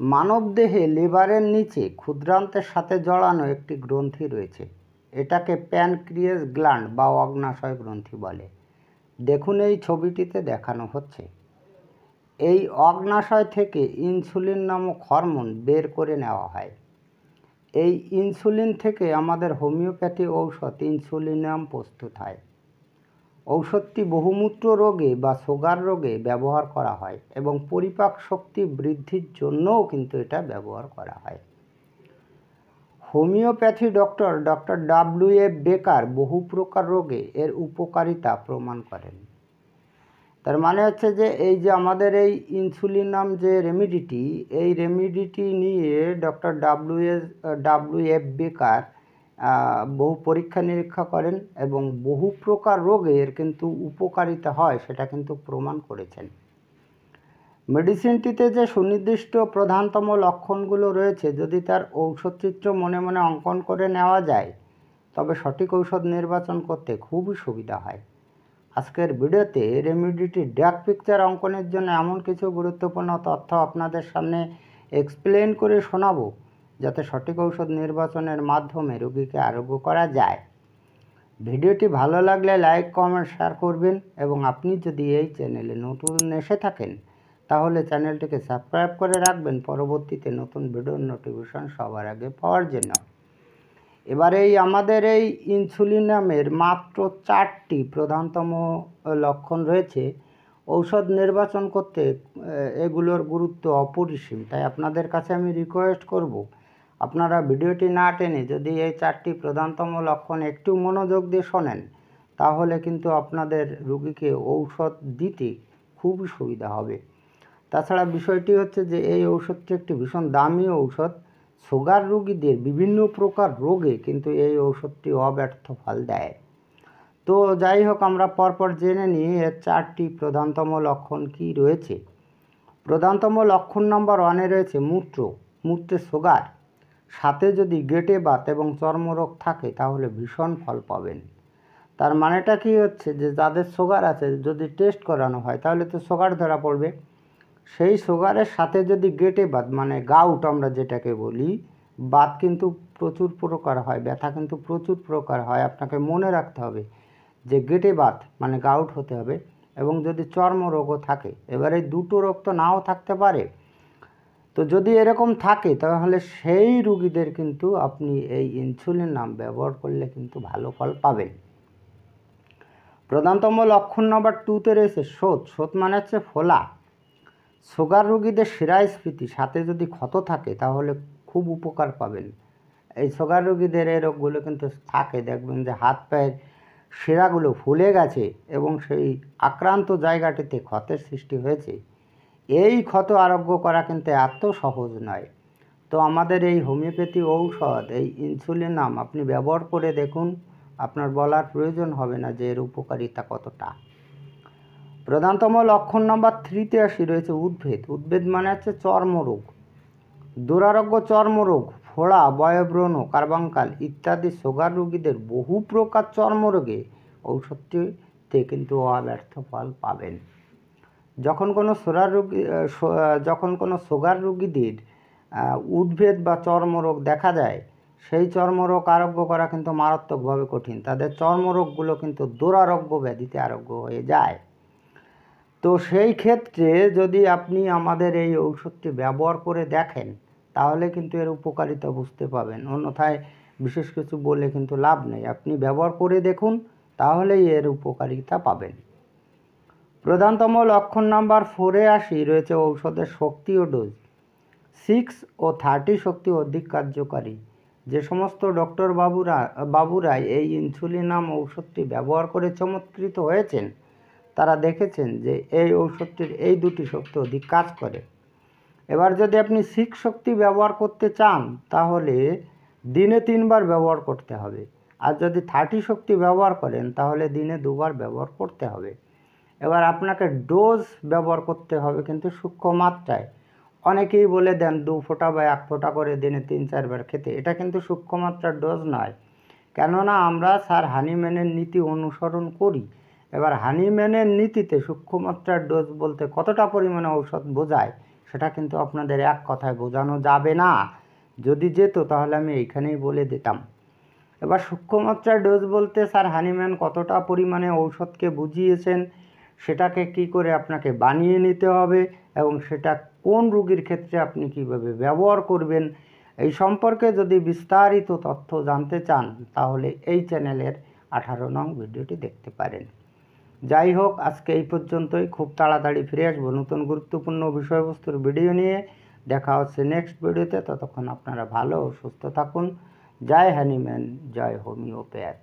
মানবদেহে লিভারের নিচে ক্ষুদ্রান্তের সাথে জড়ানো একটি গ্রন্থি রয়েছে। এটাকে প্যানক্রিয়াস গ্ল্যান্ড বা অগ্ন্যাশয় গ্রন্থি বলে। দেখুন এই ছবিটিতে দেখানো হচ্ছে। এই অগ্ন্যাশয় থেকে ইনসুলিন নামক হরমোন বের করে নেওয়া হয়। এই ইনসুলিন থেকে আমাদের হোমিওপ্যাথি ঔষধ ইনসুলিনাম প্রস্তুত হয়। ঔষধটি বহুমূত্র রোগে বা সুগার রোগে ব্যবহার করা হয় এবং পরিপাক শক্তি বৃদ্ধির জন্যও কিন্তু এটা ব্যবহার করা হয়। Homeopathy doctor W F. বেকার বহু প্রকার রোগে এর উপকারিতা প্রমাণ করেন। তার মানে হচ্ছে যে এই যে আমাদের এই ইনসুলিনাম যে রেমিডিটি, এই রেমিডিটি নিয়ে ডব্লিউ.এফ. বেকার বহু পরীক্ষা নিরীক্ষা করেন এবং বহু প্রকার রোগে এর কিন্তু উপকারিতা হয় সেটা কিন্তু প্রমাণ করেছেন। মেডিসিনটিতে যে সুনির্দিষ্ট প্রধানতম লক্ষণগুলো রয়েছে, যদি তার ঔষধচিত্র মনে মনে অঙ্কন করে নেওয়া যায় তবে সঠিক ঔষধ নির্বাচন করতে খুবই সুবিধা হয়। আজকের ভিডিওতে রেমিডিটির ড্রাগ পিকচার অঙ্কনের জন্য এমন কিছু গুরুত্বপূর্ণ তথ্য আপনাদের সামনে এক্সপ্লেন করে শোনাবো, যাতে সঠিক ঔষধ নির্বাচনের মাধ্যমে রোগীকে আরোগ্য করা যায়। ভিডিওটি ভালো লাগলে লাইক, কমেন্ট, শেয়ার করবেন এবং আপনি যদি এই চ্যানেলে নতুন এসে থাকেন তাহলে চ্যানেলটিকে সাবস্ক্রাইব করে রাখবেন পরবর্তীতে নতুন ভিডিওর নোটিফিকেশন সবার আগে পাওয়ার জন্য। এবারে আমাদের এই ইনসুলিনামের মাত্র 4টি প্রধানতম লক্ষণ রয়েছে। ঔষধ নির্বাচন করতে এগুলোর গুরুত্ব অপরিসীম। তাই আপনাদের কাছে আমি রিকোয়েস্ট করব, আপনারা ভিডিওটি না টেনে যদি এই 4টি প্রধানতম লক্ষণ একটু মনোযোগ দিয়ে শোনেন তাহলে কিন্তু আপনাদের রোগীকে ঔষধ দিতে খুবই সুবিধা হবে। তাছাড়া বিষয়টি হচ্ছে যে এই ঔষধটি একটি ভীষণ দামি ঔষধ। সুগার রোগীদের বিভিন্ন প্রকার রোগে কিন্তু এই ঔষধটি অব্যর্থ ফল দেয়। তো যাই হোক, আমরা পরপর জেনে নিই এর 4টি প্রধানতম লক্ষণ কি রয়েছে। প্রধানতম লক্ষণ নাম্বার 1-এ রয়েছে মূত্রে সুগার। সাথে যদি গেটে বাত এবং চর্মরোগ থাকে তাহলে ভীষণ ফল পাবেন। তার মানেটা কি হচ্ছে যে যাদের সুগার আছে যদি টেস্ট করানো হয় তাহলে তো সুগার ধরা পড়বে। সেই সুগারের সাথে যদি গেটে বাত মানে গাউট আমরা যেটাকে বলি, বাত কিন্তু প্রচুর প্রকার হয়, ব্যথা কিন্তু প্রচুর প্রকার হয়। আপনাকে মনে রাখতে হবে যে গেটে বাত মানে গাউট হতে হবে এবং যদি চর্মরোগও থাকে। এবার এই দুটো রোগ তো নাও থাকতে পারে। তো যদি এরকম থাকে তাহলে সেই রোগীদের কিন্তু আপনি এই ইনসুলিনাম ব্যবহার করলে কিন্তু ভালো ফল পাবেন। প্রধানতম লক্ষণ নাম্বার 2-তে রয়েছে শোথ মানে হচ্ছে ফোলা। সুগার রোগীদের শিরাস্ফীতি সাথে যদি ক্ষত থাকে তাহলে খুব উপকার পাবেন। এই সুগার রোগীদের এই রোগগুলো কিন্তু থাকে, দেখবেন যে হাত পায়ের শিরাগুলো ফুলে গেছে এবং সেই আক্রান্ত জায়গাটিতে ক্ষতের সৃষ্টি হয়েছে। এই ক্ষত আরোগ্য করা কিন্তু এত সহজ নয়। তো আমাদের এই হোমিওপ্যাথি ঔষধ এই ইনসুলিনাম আপনি ব্যবহার করে দেখুন, আপনার বলার প্রয়োজন হবে না যে এর উপকারিতা কতটা। প্রধানতম লক্ষণ নাম্বার 3-তে আসি রয়েছে উদ্ভেদ মানে হচ্ছে চর্মরোগ। দুরারোগ্য চর্মরোগ, ফোড়া, বয়ব্রণ, কার্বাঙ্কাল ইত্যাদি সুগার রোগীদের বহু প্রকার চর্মরোগে ঔষধটিতে কিন্তু অব্যর্থ ফল পাবেন। যখন কোনো সুগার রোগীদের উদ্ভেদ বা চর্মরোগ দেখা যায়, সেই চর্মরোগ আরোগ্য করা কিন্তু মারাত্মকভাবে কঠিন। তাদের চর্মরোগগুলো কিন্তু দুরারোগ্য ব্যাধিতে আরোগ্য হয়ে যায়। তো সেই ক্ষেত্রে যদি আপনি আমাদের এই ঔষধটি ব্যবহার করে দেখেন তাহলে কিন্তু এর উপকারিতা বুঝতে পাবেন। অন্যথায় বিশেষ কিছু বলে কিন্তু লাভ নেই। আপনি ব্যবহার করে দেখুন তাহলেই এর উপকারিতা পাবেন। প্রধানতম লক্ষণ নাম্বার 4-এ আসি রয়েছে ঔষধের শক্তি ও ডোজ। 6 ও 30 শক্তি অধিক কার্যকারী। যে সমস্ত ডক্টর বাবুরা এই ইনসুলিনাম ঔষধটি ব্যবহার করে চমৎকৃত হয়েছেন তারা দেখেছেন যে এই ঔষধটির এই 2টি শক্তি অধিক কাজ করে। এবার যদি আপনি 6 শক্তি ব্যবহার করতে চান তাহলে দিনে 3 বার ব্যবহার করতে হবে, আর যদি 30 শক্তি ব্যবহার করেন তাহলে দিনে 2 বার ব্যবহার করতে হবে। এবার আপনাকে ডোজ ব্যবহার করতে হবে কিন্তু সূক্ষ্ম মাত্রায়। অনেকেই বলে দেন 2 ফোঁটা বা 1 ফোঁটা করে দিনে 3-4 বার খেতে, এটা কিন্তু সূক্ষ্ম মাত্রার ডোজ নয়। কেননা আমরা স্যার হানিম্যানের নীতি অনুসরণ করি। এবার হানিম্যানের নীতিতে সূক্ষ্ম মাত্রার ডোজ বলতে কতটা পরিমাণে ঔষধ বোঝায় সেটা কিন্তু আপনাদের এক কথায় বোঝানো যাবে না। যদি যেত তাহলে আমি এইখানেই বলে দিতাম। এবার সূক্ষ্মমাত্রার ডোজ বলতে স্যার হানিম্যান কতটা পরিমাণে ঔষধকে বুঝিয়েছেন, সেটাকে কি করে আপনাকে বানিয়ে নিতে হবে এবং সেটা কোন রোগীর ক্ষেত্রে আপনি কিভাবে ব্যবহার করবেন, এই সম্পর্কে যদি বিস্তারিত তথ্য জানতে চান তাহলে এই চ্যানেলের 18 নং ভিডিওটি দেখতে পারেন। যাই হোক, আজকে এই পর্যন্তই। খুব তাড়াতাড়ি ফিরে আসবো নতুন গুরুত্বপূর্ণ বিষয়বস্তুর ভিডিও নিয়ে। দেখা হচ্ছে নেক্সট ভিডিওতে। ততক্ষণ আপনারা ভালো ও সুস্থ থাকুন। জয় হ্যানিম্যান, জয় হোমিওপ্যাথ।